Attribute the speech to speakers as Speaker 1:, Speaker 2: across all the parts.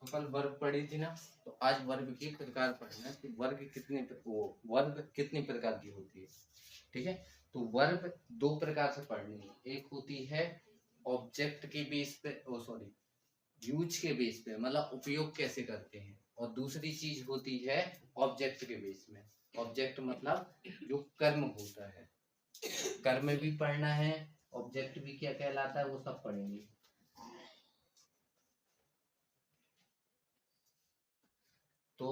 Speaker 1: तो कल वर्ग पढ़ी थी ना, तो आज वर्ग के प्रकार पढ़ना है कि वर्ग कितने प्रकार की होती है। ठीक है, तो वर्ग दो प्रकार से पढ़नी है। एक होती है ऑब्जेक्ट के बेस पे, यूज के बेस पे, मतलब उपयोग कैसे करते हैं, और दूसरी चीज होती है ऑब्जेक्ट के बेस में। ऑब्जेक्ट मतलब जो कर्म होता है, कर्म भी पढ़ना है, ऑब्जेक्ट भी क्या कहलाता है वो सब पढ़ेंगे। तो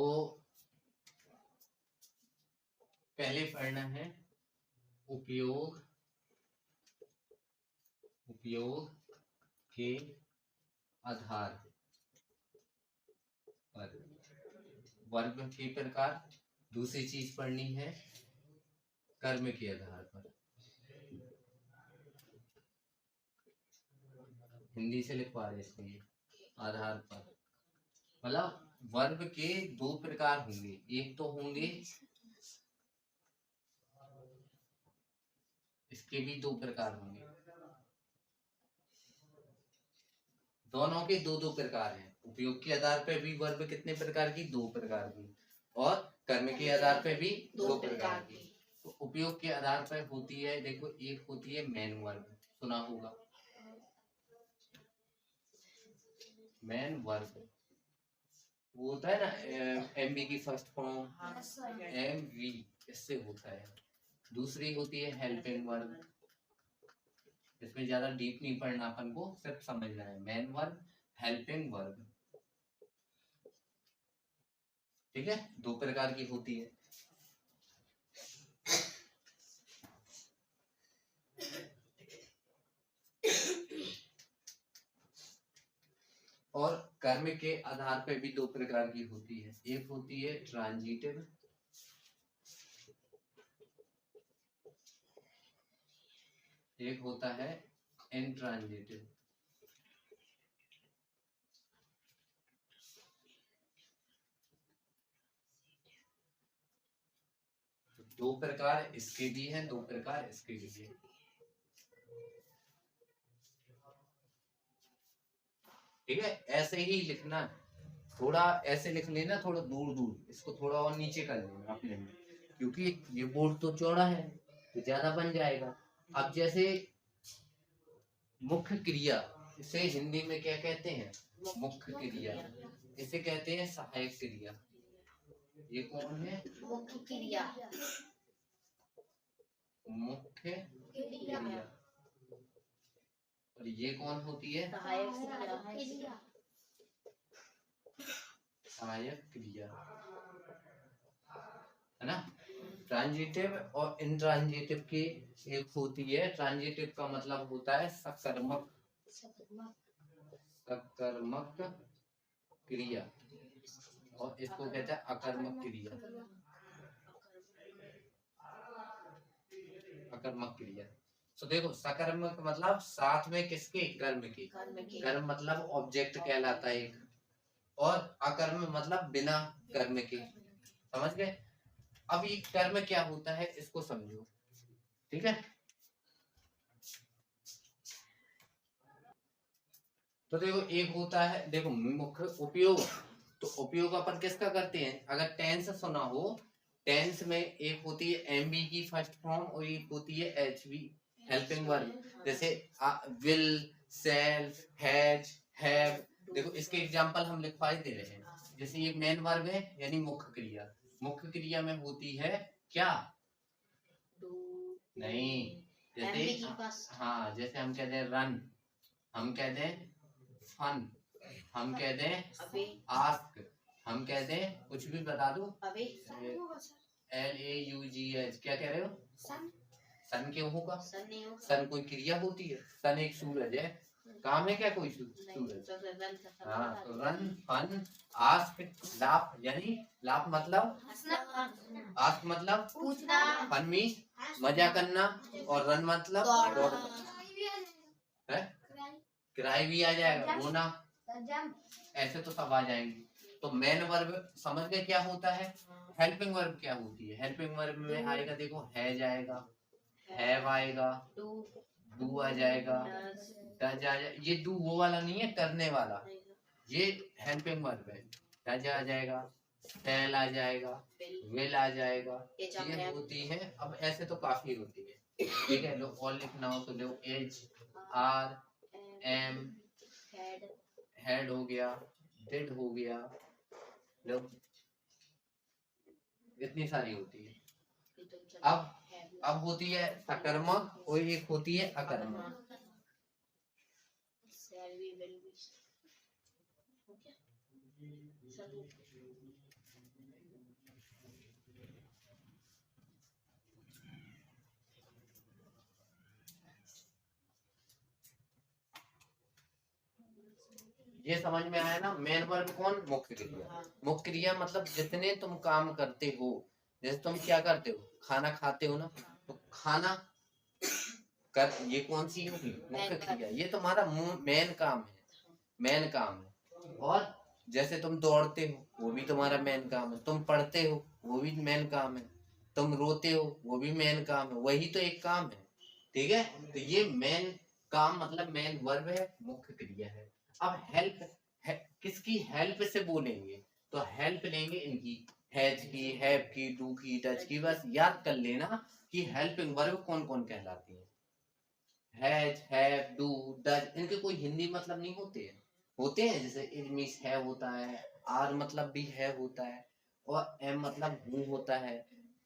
Speaker 1: पहले पढ़ना है उपयोग के आधार पर वर्ग के प्रकार। दूसरी चीज पढ़नी है कर्म के आधार पर। हिंदी से लिखवा रहे इसको, ये आधार पर मतलब वर्ग के दो प्रकार होंगे। एक तो होंगे, इसके भी दो प्रकार होंगे, दोनों के दो दो प्रकार हैं। उपयोग के आधार पर भी वर्ग कितने प्रकार की, दो प्रकार की, और कर्म के आधार पर भी दो प्रकार की। तो उपयोग के आधार पर होती है, देखो, एक होती है मेन वर्ग, सुना होगा मेन वर्ग, वो होता है ना एमवी की फर्स्ट फॉर्म एमवी, इससे होता है। दूसरी होती है हेल्पिंग वर्ग, इसमें ज्यादा डीप नहीं पढ़ना, अपन को सिर्फ समझना है मेन वर्ग, हेल्पिंग वर्ग। ठीक है, दो प्रकार की होती है। और कर्म के आधार पर भी दो प्रकार की होती है। एक होती है ट्रांजिटिव, एक होता है इंट्रांजिटिव। दो प्रकार इसके भी हैं, दो प्रकार इसके भी हैं। ठीक है, ऐसे ही लिखना, थोड़ा ऐसे लिख लेना, थोड़ा दूर दूर, इसको थोड़ा और नीचे कर लेना अपने में, क्योंकि ये बोर्ड तो चौड़ा है तो ज्यादा बन जाएगा। अब जैसे मुख्य क्रिया, इसे हिंदी में क्या कहते हैं, मुख्य क्रिया। इसे कहते हैं सहायक क्रिया। ये कौन है, मुख्य क्रिया, मुख्य क्रिया। और ये कौन होती है, सहायक क्रिया, है ना। ट्रांजिटिव और इंट्रांजिटिव की एक होती है, ट्रांजिटिव का मतलब होता है सकर्मक, सकर्मक क्रिया, और इसको कहते हैं अकर्मक क्रिया, अकर्मक क्रिया। तो देखो, सकर्मक मतलब साथ में किसके, कर्म के, कर्म मतलब ऑब्जेक्ट कहलाता है एक, और अकर्म मतलब बिना कर्म के, समझ गए। अब ये कर्म क्या होता है इसको समझो, ठीक है। तो देखो, एक होता है, देखो, मुख्य उपयोग, तो उपयोग अपन किसका करते हैं, अगर टेंस सुना हो, टेंस में एक होती है एमबी की फर्स्ट फॉर्म, और एक होती है एचबी, हेल्पिंग वर्ब। जैसे विल, सेल्फ, हैज, हैव। देखो, इसके एग्जांपल हम लिखवा ही दे रहे हैं। जैसे ये मेन वर्ब है, यानी मुख्य क्रिया। मुख्य क्रिया में होती है क्या, नहीं, जैसे हाँ, जैसे हम कहते हैं रन, हम कहते हैं फन, हम कहते हैं आस्क, हम कहते हैं कुछ भी बता दो, LAUGH, क्या कह रहे हो, सन। सन क्यों होगा, सन कोई क्रिया होती है, सन एक सूरज है, काम है क्या कोई सूरज। हाँ, तो रन, फन, आस्क, लाफ, यानी लाफ मतलब आस्क मतलब पूछना, फन मीन मजा करना, और रन मतलब दौड़ना है। क्राई भी आ जाएगा, रोना, ऐसे तो सब आ जाएंगे। तो मेन वर्ब समझ गए क्या होता है। हेल्पिंग वर्ब क्या होती है, हेल्पिंग वर्ब में आएगा, देखो, है जाएगा, हैव आएगा, डू आ जाएगा, डज आ जाएगा। ये डू वो वाला नहीं है, करने वाला, ये हेल्पिंग वर्ब है। डज आ जाएगा, टेल आ जाएगा, विल आ जाएगा, ये होती है। अब ऐसे तो काफी होती है, ठीक है। लो और लिखना हो तो लो एज, आर, एम, हेड हो गया, डिड हो गया, लो इतनी सारी होती है। अब होती है सकर्मक और एक होती है अकर्मक। ये समझ में आया ना। मेन वर्ब कौन? मुख्य क्रिया। मुख्य क्रिया मतलब जितने तुम काम करते हो, जैसे तुम क्या करते हो, खाना खाते हो ना, तो खाना कर, ये कौन सी होगी? मुख्य क्रिया। ये तुम्हारा मेन काम है, मेन काम है। और जैसे तुम दौड़ते हो वो भी तुम्हारा मेन काम है, तुम पढ़ते हो वो भी मेन काम है, तुम रोते हो वो भी मेन काम है, वही तो एक काम है, ठीक है। तो ये मेन काम मतलब मेन वर्ब है, मुख्य क्रिया है। अब हेल्प किसकी हेल्प से बोलेंगे? तो हेल्प लेंगे इनकी, हैज की, हैव की, डू की, डज की। बस याद कर लेना कि हेल्पिंग वर्ब कौन कौन कहलाती है। हैज, हैव, डू, डज, इनके कोई हिंदी मतलब नहीं होते हैं। होते हैं जैसे इट मींस है होता है, आर मतलब भी है होता है, और एम मतलब हूँ होता है।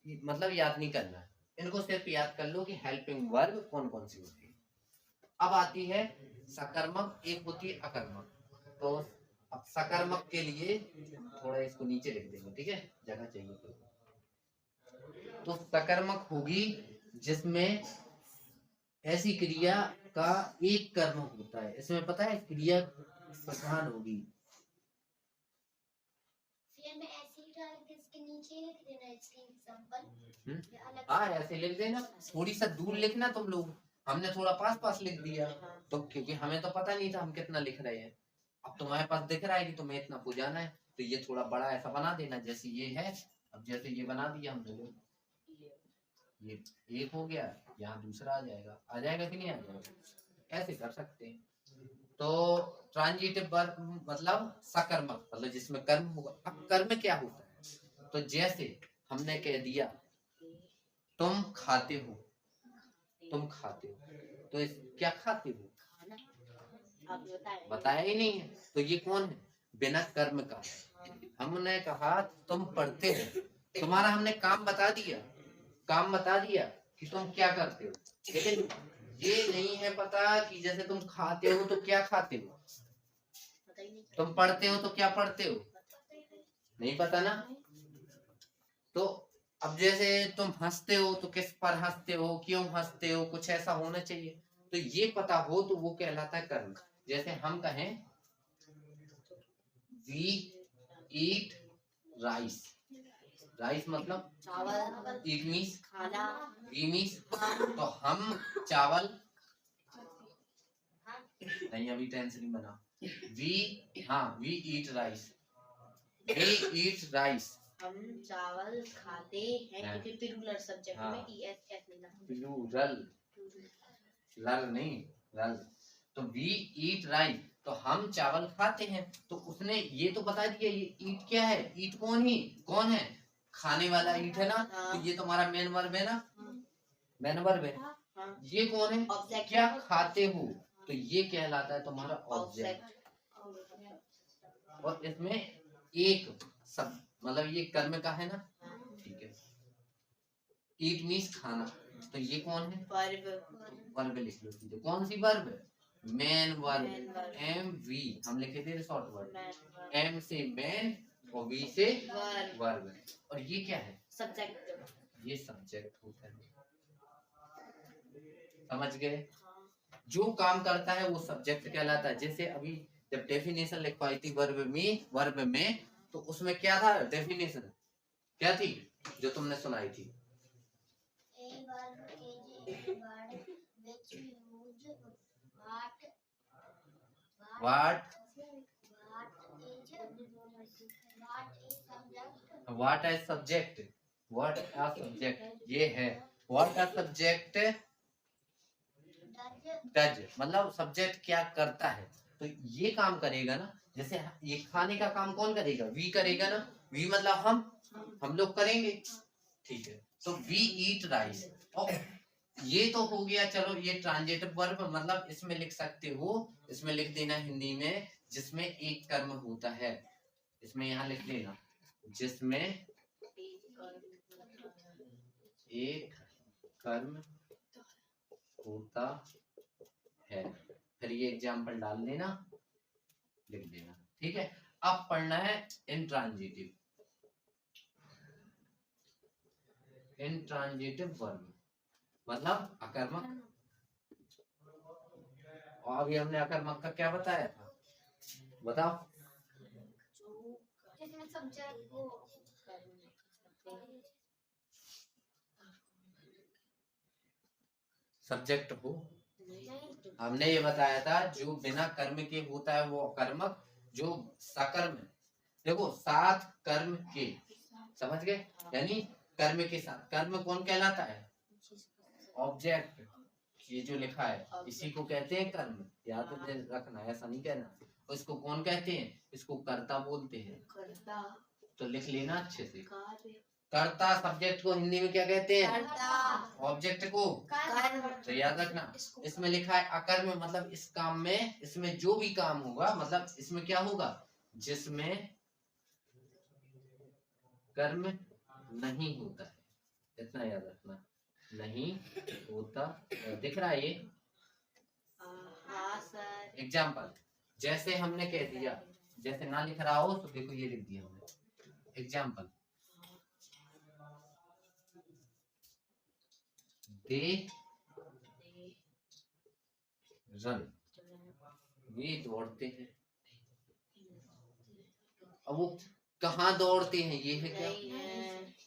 Speaker 1: मतलब याद नहीं करना है, इनको सिर्फ याद कर लो कि हेल्पिंग वर्ब कौन कौन सी होती है। अब आती है सकर्मक, एक होती है अकर्मक। तो अब सकर्मक के लिए थोड़ा इसको नीचे लिख देंगे, ठीक है, जगह चाहिए तो सकर्मक होगी जिसमें ऐसी क्रिया का एक कर्म होता है। इसमें पता है क्रिया प्रधान होगी। हाँ ऐसे लिख देना, थोड़ी सा दूर लिखना तुम लोग, हमने थोड़ा पास पास लिख दिया तो, क्योंकि हमें तो पता नहीं था हम कितना लिख रहे हैं। अब तुम्हारे पास दिख रहा है कि तुम्हें इतना बुझाना है, तो ये थोड़ा बड़ा ऐसा बना देना जैसे ये है। अब जैसे ये बना दिया हमने, ये एक हो गया, यहाँ दूसरा आ जाएगा, आ जाएगा कि नहीं आ जाएगा, ऐसे कर सकते हैं। तो ट्रांजिटिव वर्ब मतलब सकर्मक, मतलब जिसमें कर्म होगा। अब कर्म क्या होता है? तो जैसे हमने कह दिया तुम खाते हो, तुम खाते हो, तो क्या खाते हो? बताया ही नहीं है, तो ये कौन है? बिना कर्म का। हमने कहा तुम पढ़ते हो, तुम्हारा हमने काम बता दिया, काम बता दिया कि तुम क्या करते हो, लेकिन ये नहीं है पता कि जैसे तुम खाते हो तो क्या खाते हो, तुम पढ़ते हो तो क्या पढ़ते हो, नहीं पता ना। तो अब जैसे तुम हंसते हो तो किस पर हंसते हो, क्यों हंसते हो, कुछ ऐसा होना चाहिए, तो ये पता हो तो वो कहलाता है कर्म। जैसे हम कहें वी ईट राइस, राइस मतलब चावल, ईट मीन्स खाना, वी मीन्स तो हम चावल नहीं, अभी टेंस नहीं बना। वी, हाँ we eat rice, we eat rice, हम चावल खाते हैं, क्योंकि प्लूरल सब्जेक्ट में ईएस नहीं, प्लूरल, लर नहीं, रल। तो वी ईट राइस, तो हम चावल खाते हैं। तो उसने ये तो बता दिया ये ईट क्या है, ईट कौन है, खाने वाला ईट है ना। तो ये तुम्हारा मेन वर्ब है ना, मेन वर्ब है। ये कौन है, क्या खाते हो, तो ये कहलाता है तुम्हारा ऑब्जेक्ट। और इसमें एक सब मतलब ये कर्म का है ना, ठीक है। ईट मीन्स खाना, तो ये कौन है, वर्ब लिख लो। कौन सी verb? Main verb, M V हम लिखे थे शॉर्ट वर्ड, एम से मेन और वी से वर्ब। और ये क्या है, सब्जेक्ट, ये सब्जेक्ट होता है, समझ गए। जो काम करता है वो सब्जेक्ट कहलाता है। जैसे अभी जब डेफिनेशन लिखवाई थी वर्ब में तो उसमें क्या था, डेफिनेशन क्या थी जो तुमने सुनाई थी, what as subject, what a subject ये है, व्हाट आ सब्जेक्ट डज, मतलब सब्जेक्ट क्या करता है। तो ये काम करेगा ना, जैसे ये खाने का काम कौन करेगा, वी करेगा ना, वी मतलब हम लोग करेंगे, ठीक है। तो वी ईट राइस, और ये तो हो गया, चलो ये ट्रांजिटिव वर्ब, मतलब इसमें लिख सकते हो, इसमें लिख देना हिंदी में जिसमें एक कर्म होता है, इसमें यहाँ लिख लेना जिसमें एक कर्म होता है, फिर ये एग्जाम्पल डाल देना, लिख देना, ठीक है। अब पढ़ना है इंट्रांजिटिव, इंट्रांजिटिव वर्ब मतलब अकर्मक, और अभी हमने अकर्मक का क्या बताया था, बताओ। सब्जेक्ट हो, हमने ये बताया था जो बिना कर्म के होता है वो अकर्मक, जो सकर्म, देखो साथ कर्म के, समझ गए, यानी कर्म के साथ, कर्म कौन कहलाता है, ऑब्जेक्ट, ये जो लिखा है इसी को कहते हैं कर्म, याद रखना, ऐसा नहीं कहना। इसको कौन कहते हैं, इसको कर्ता बोलते हैं, तो लिख लेना अच्छे से, कर्ता सब्जेक्ट को हिंदी में क्या कहते हैं, ऑब्जेक्ट को कर्म, तो याद रखना। इसमें लिखा है अकर्म, मतलब इस काम में, इसमें जो भी काम होगा, मतलब इसमें क्या होगा, जिसमें कर्म नहीं होता है, इतना याद रखना, नहीं होता, दिख रहा है ये, एग्जाम्पल, जैसे हमने कह दिया, जैसे ना लिख रहा हो तो देखो ये लिख दिया हमने, एग्जाम्पल, दे रन, वे दौड़ते हैं, अब वो कहाँ दौड़ते हैं, ये है क्या,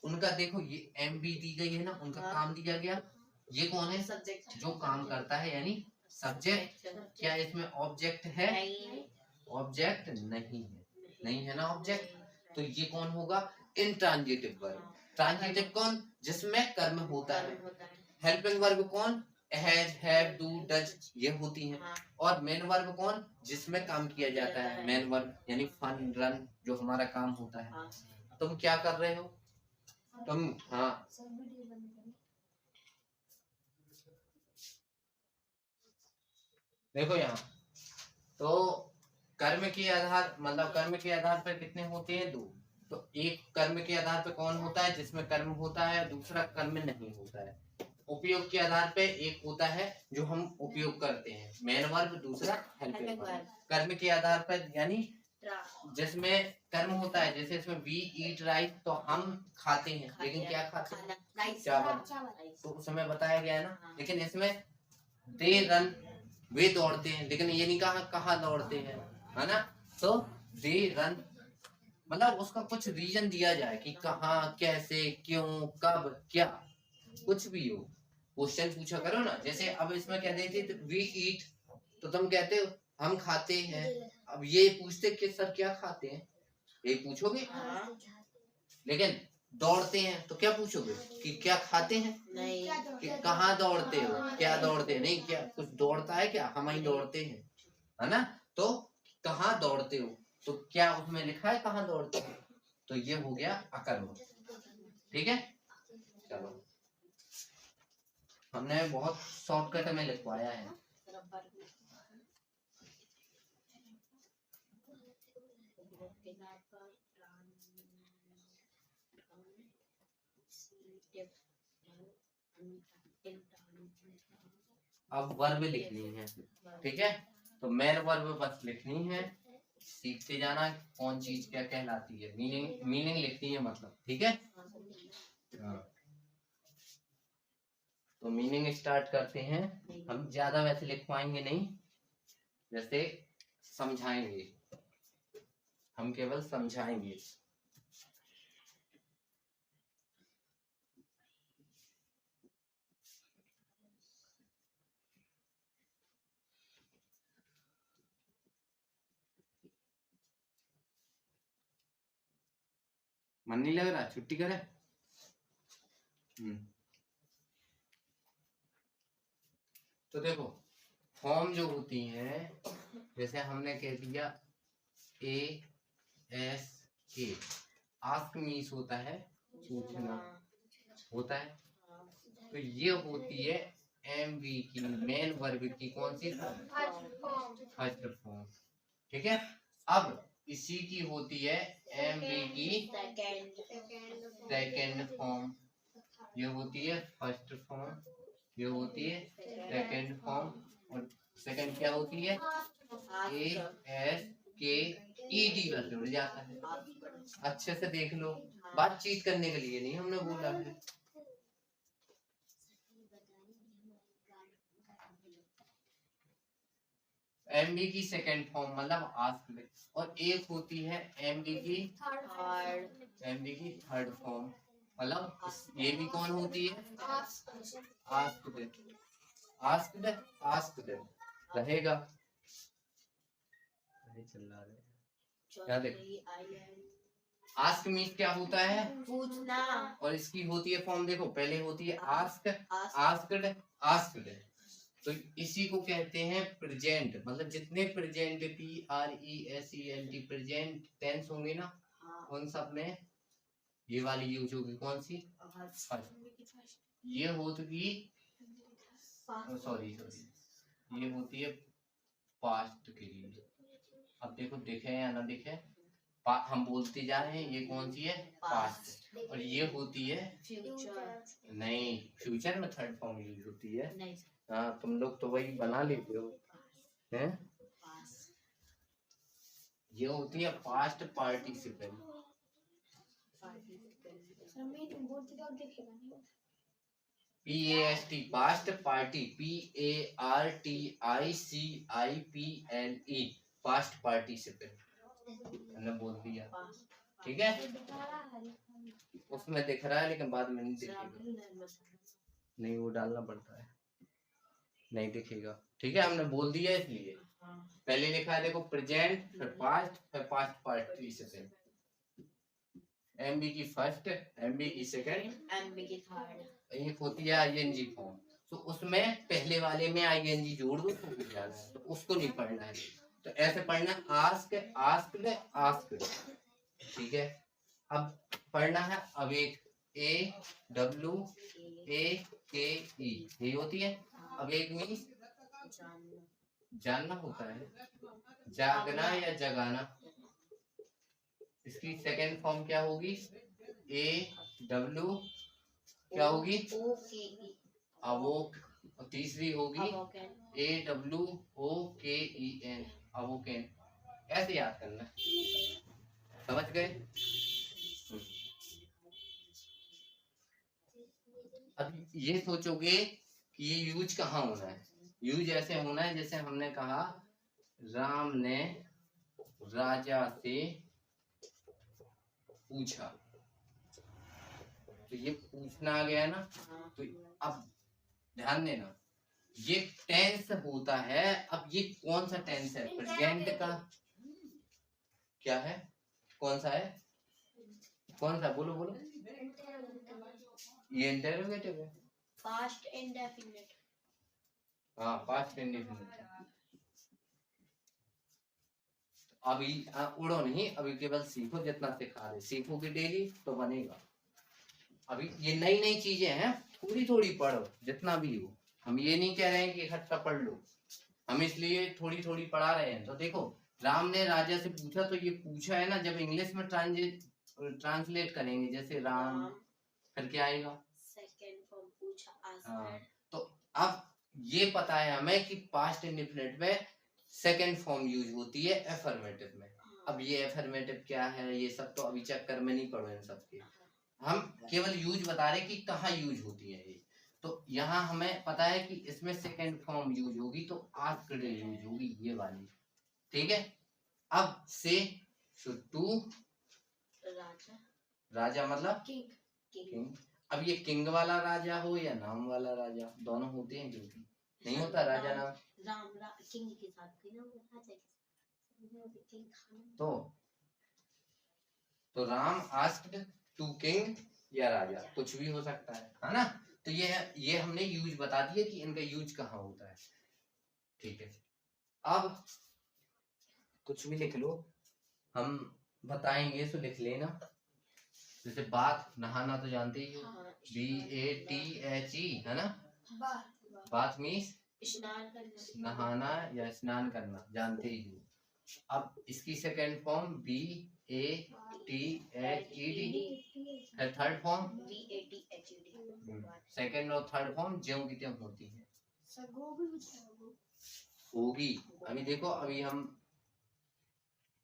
Speaker 1: उनका देखो ये एम बी दी गई है ना, उनका काम दिया गया, ये कौन है, सब्जेक्ट, जो काम करता है यानी सब्जेक्ट, क्या इसमें ऑब्जेक्ट है, ऑब्जेक्ट नहीं है, नहीं है ना ऑब्जेक्ट, तो ये कौन होगा, इंट्रांजिटिव वर्ब, ट्रांजिटिव कौन, जिसमें कर्म होता है, हेल्पिंग वर्ब कौन, हैज, हैव, डू, डज, ये होती हैं, और मेन वर्ब कौन, जिसमें काम किया जाता है, मेन वर्ब यानी फन, रन, जो हमारा काम होता है। तुम क्या कर रहे हो, तुम, हाँ देखो यहाँ, तो कर्म के आधार, मतलब कर्म के आधार पर कितने होते हैं, दो, तो एक कर्म के आधार पर कौन होता है, जिसमें कर्म होता है, दूसरा कर्म नहीं होता है। उपयोग के आधार पे एक होता है जो हम उपयोग करते हैं, मेन वर्ब, दूसरा हेल्पिंग वर्ब। कर्म के आधार पर यानी जिसमें कर्म होता है, जैसे इसमें वी ईट राइस, तो हम खाते हैं, लेकिन क्या खाते हैं, चावल, तो उस समय बताया गया है ना, लेकिन इसमें दे रन, वे दौड़ते हैं, लेकिन ये नहीं कहा कहाँ दौड़ते हैं, है ना, तो दे रन, मतलब उसका कुछ रीजन दिया जाए कि कहाँ, कैसे, क्यों, कब, क्या, कुछ भी हो, क्वेश्चन पूछा करो ना। जैसे अब इसमें क्या देते, वी ईट, तो तुम कहते हो हम खाते हैं, अब ये पूछते कि सर क्या खाते हैं, ये पूछोगे, लेकिन दौड़ते हैं तो क्या पूछोगे कि क्या खाते हैं, नहीं, कि कहाँ दौड़ते हो, क्या दौड़ते हैं, नहीं, क्या कुछ दौड़ता है क्या, हम ही दौड़ते हैं, है ना, तो कहाँ दौड़ते हो, तो क्या उसमें लिखा है कहाँ दौड़ते हो, तो ये हो गया अकर्म, ठीक है। चलो हमने बहुत शॉर्टकट में लिखवाया है, अब वर्ब लिखनी है, ठीक है, तो मेन वर्ब बस लिखनी है, सीखते जाना कौन चीज क्या कहलाती है, मीनिंग, मीनिंग लिखनी है मतलब, ठीक है। तो मीनिंग स्टार्ट करते हैं, हम ज्यादा वैसे लिखवाएंगे नहीं, जैसे समझाएंगे, हम केवल समझाएंगे, मन नहीं लग रहा, छुट्टी करें, तो देखो फॉर्म जो होती हैं, जैसे हमने कह दिया ASK, आस्क मीन्स होता है पूछना होता है, तो ये होती है MV की मेन वर्ब की कौन सी फर्स्ट फॉर्म। ठीक है, अब इसी की होती है MV की सेकेंड फॉर्म। ये होती है फर्स्ट फॉर्म, ये होती है सेकेंड फॉर्म, और सेकेंड क्या होती है ASKED का जुड़ जाता है। अच्छे से देख लो, बातचीत करने के लिए नहीं हमने बोला है। MV की सेकेंड फॉर्म मतलब आस्क्ड, और एक होती है MV की थर्ड फॉर्म, मतलब ये भी कौन होती है आस्क्ड रहेगा। क्या देखो आस्क मीन्स क्या होता है पूछना, और इसकी होती है फॉर्म देखो, पहले होती है आस्क्ड, तो इसी को कहते हैं प्रेजेंट, मतलब जितने प्रेजेंट PRESENT प्रेजेंट टेंस होंगे ना, उन सब में ये वाली यूज होगी, कौन सी ये होगी सॉरी ये होती है पास्ट के लिए। अब देखो दिखे या ना दिखे, हम बोलते जा रहे हैं ये कौन सी है पास्ट, और ये होती है फ्यूचर। नहीं, फ्यूचर में थर्ड फॉर्म यूज होती है। हाँ, तुम लोग तो वही बना लेते हो हैं। ये होती है past participle. PAST past party, PARTICIPLE past participle मैंने बोल दिया। ठीक है, उसमें दिख रहा है लेकिन बाद में नहीं दिखेगा, नहीं वो डालना पड़ता है, नहीं दिखेगा। ठीक है, हमने बोल दिया इसलिए पहले लिखा है देखो प्रेजेंट, फिर पास्ट पार्टिसिपल, MB की फर्स्ट, MB की सेकंड, MB की थर्ड, एक होती है ING फॉर्म, तो उसमें पहले वाले में ING जोड़ दो तो उसको नहीं पढ़ना है, तो ऐसे पढ़ना आस्क आस्क्ड आस्क्ड। ठीक है, अब पढ़ना है अब एक AWAKE ये होती है, अब एक मीन्स जानना होता है, जागना या जगाना। इसकी सेकेंड फॉर्म क्या होगी AW क्या होगी अवोक, और तीसरी होगी AWOKEN अवोकेन। ऐसे याद करना, समझ गए। अब ये सोचोगे कि ये यूज कहाँ होना है, यूज ऐसे होना है जैसे हमने कहा राम ने राजा से पूछा, तो ये पूछना आ गया ना, तो अब ध्यान देना ये टेंस होता है। अब ये कौन सा टेंस है प्रेजेंट का, क्या है कौन सा है, कौन सा बोलो बोलो, ये इंटरोगेटिव है, पास्ट इंडेफिनिट। हाँ पास्ट इंडेफिनिट। अभी उड़ो नहीं, अभी केवल सीखो, जितना सिखा रहे सीखोगे डेली तो बनेगा। अभी ये नई नई चीजें हैं, थोड़ी थोड़ी पढ़ो जितना भी हो, हम ये नहीं कह रहे हैं कि इकट्ठा पढ़ लो, हम इसलिए थोड़ी थोड़ी पढ़ा रहे हैं। तो देखो राम ने राजा से पूछा, तो ये पूछा है ना, जब इंग्लिश में ट्रांसलेट करेंगे जैसे राम, फिर क्या आएगा सेकंड फॉर्म पूछा। तो अब ये पता है हमें कि पास्ट इंडेफिनिट में सेकंड फॉर्म यूज होती है एफर्मेटिव में। अब ये एफर्मेटिव क्या है ये सब तो अभी चक्कर में नहीं पड़ो इन सब के, हम केवल यूज बता रहे कि कहाँ यूज होती है ये। तो यहाँ हमें पता है कि इसमें सेकंड फॉर्म यूज होगी, तो आस्क्ड यूज होगी ये वाली। ठीक है, अब से टू राजा मतलब किंग। अब ये किंग वाला राजा हो या नाम वाला राजा, दोनों होते हैं क्योंकि नहीं होता राजा नाम किंग के साथ तो राम आस्क्ड टू किंग या राजा, कुछ भी हो सकता है ना। तो ये हमने यूज बता दिया कि इनका यूज कहाँ होता है। ठीक है, अब कुछ भी लिख लो, हम बताएंगे तो लिख लेना। जैसे बात, नहाना तो जानते ही हो, BATHE है ना। बात मीन्स नहाना या स्नान करना, जानते ही हो। अब इसकी सेकंड फॉर्म BATHED है, थर्ड फॉर्म सेकंड और थर्ड फॉर्म ज्यों की त्यों होती है, होगी। अभी देखो, अभी हम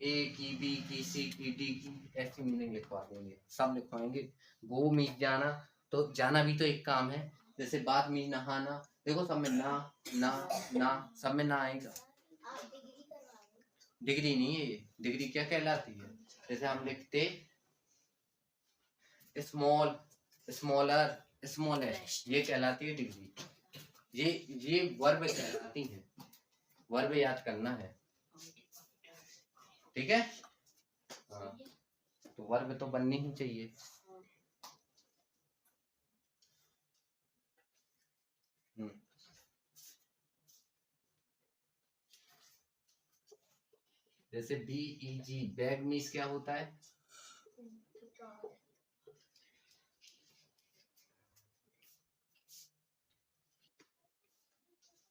Speaker 1: A की, B की, C की, D की ऐसी मीनिंग लिखवा देंगे, सब लिखवाएंगे। गो मीन जाना, तो जाना भी तो एक काम है। जैसे बात मीन नहाना, देखो सब में ना ना ना, सब में ना आएगा। डिग्री नहीं है ये, डिग्री क्या कहलाती है? जैसे हम लिखते स्मॉल, स्मॉलर, स्मॉलेस्ट, ये कहलाती है डिग्री। ये वर्ब कहलाती है, वर्ब याद करना है, ठीक है। हाँ, तो वर्ब तो बननी ही चाहिए। जैसे BEG, बैग मीन्स क्या होता है?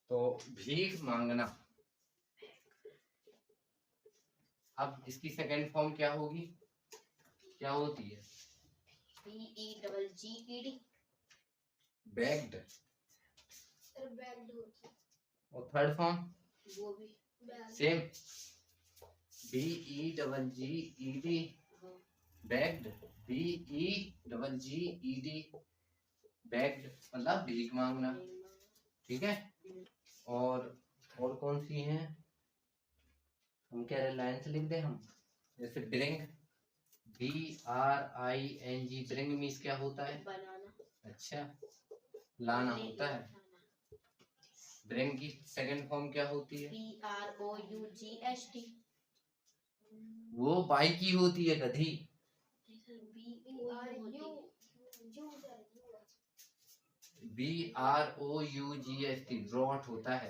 Speaker 1: तो भीख मांगना। अब इसकी सेकंड फॉर्म क्या होगी, क्या होती है? BEGGED, begged. और third form same, BEGGED, begged, BEGGED, begged मतलब भीख मांगना, ठीक है। और कौन सी है, हम कह रहे लाइन से लिख दे हम। जैसे ब्रिंग, BRING, ब्रिंग मीन्स क्या होता है? अच्छा, लाना होता है। ब्रिंग की सेकंड फॉर्म क्या होती है? BROUGHT, वो बाई की होती है, गधी। BROUGHT, ब्रॉट होता है।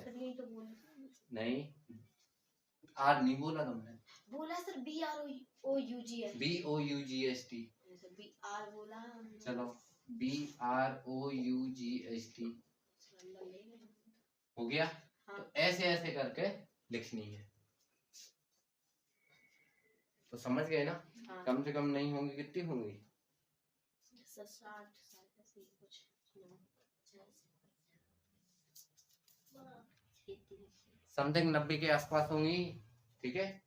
Speaker 1: नहीं, आर नहीं बोला तुमने, बोला सर BOUGHT, BR बोला। चलो BROUGHT हो गया। हाँ। तो ऐसे ऐसे करके लिखनी है, तो समझ गए ना? हाँ। कम से कम नहीं होंगी, कितनी होंगी? 60 समथिंग 90 के आसपास होंगी, ठीक है।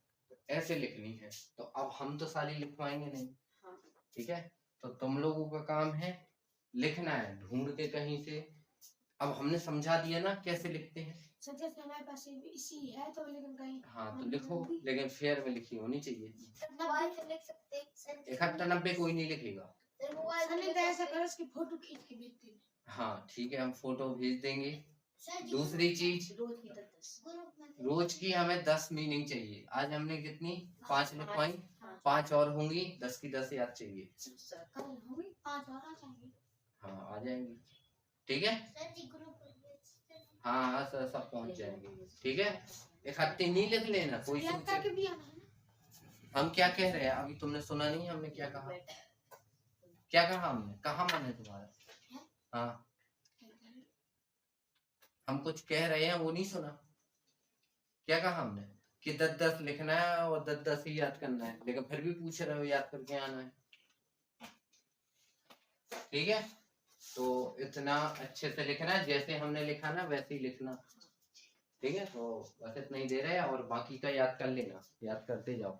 Speaker 1: ऐसे लिखनी है। तो अब हम तो सारी लिखवाएंगे नहीं, ठीक है। तो तुम लोगों का काम है लिखना है, ढूंढ के कहीं से। अब हमने समझा दिया ना कैसे लिखते हैं। हमारे पास इसी है तो, लेकिन कहीं हाँ तो लिखो, लेकिन फेयर में लिखी होनी चाहिए। लिख सकते 91 कोई नहीं लिखेगा। ऐसा करो, उसकी फोटो खींच के भेज देंगे। हाँ ठीक है, हम फोटो भेज देंगे। दूसरी चीज, रोज की हमें 10 मीनिंग चाहिए। आज हमने कितनी? 5 लिखवाई, 5 और होंगी, 10 की 10 याद चाहिए। हाँ आ जाएंगी, ठीक है। हाँ हाँ सर, सब पहुंच जाएंगे, ठीक है। इकट्ठे नहीं लिख लेना कोई। हम क्या कह रहे हैं अभी, तुमने सुना नहीं हमने क्या कहा? क्या कहा हमने? कहा मन है तुम्हारा? हाँ, हम कुछ कह रहे हैं वो नहीं सुना। क्या कहा हमने कि 10-10 लिखना है और 10-10 ही याद करना है, लेकिन फिर भी पूछ रहे हो याद करके आना है, ठीक है। तो इतना अच्छे से लिखना है, जैसे हमने लिखा ना वैसे ही लिखना, ठीक है। तो बस इतना ही दे रहे हैं, और बाकी का याद कर लेना, याद करते जाओ।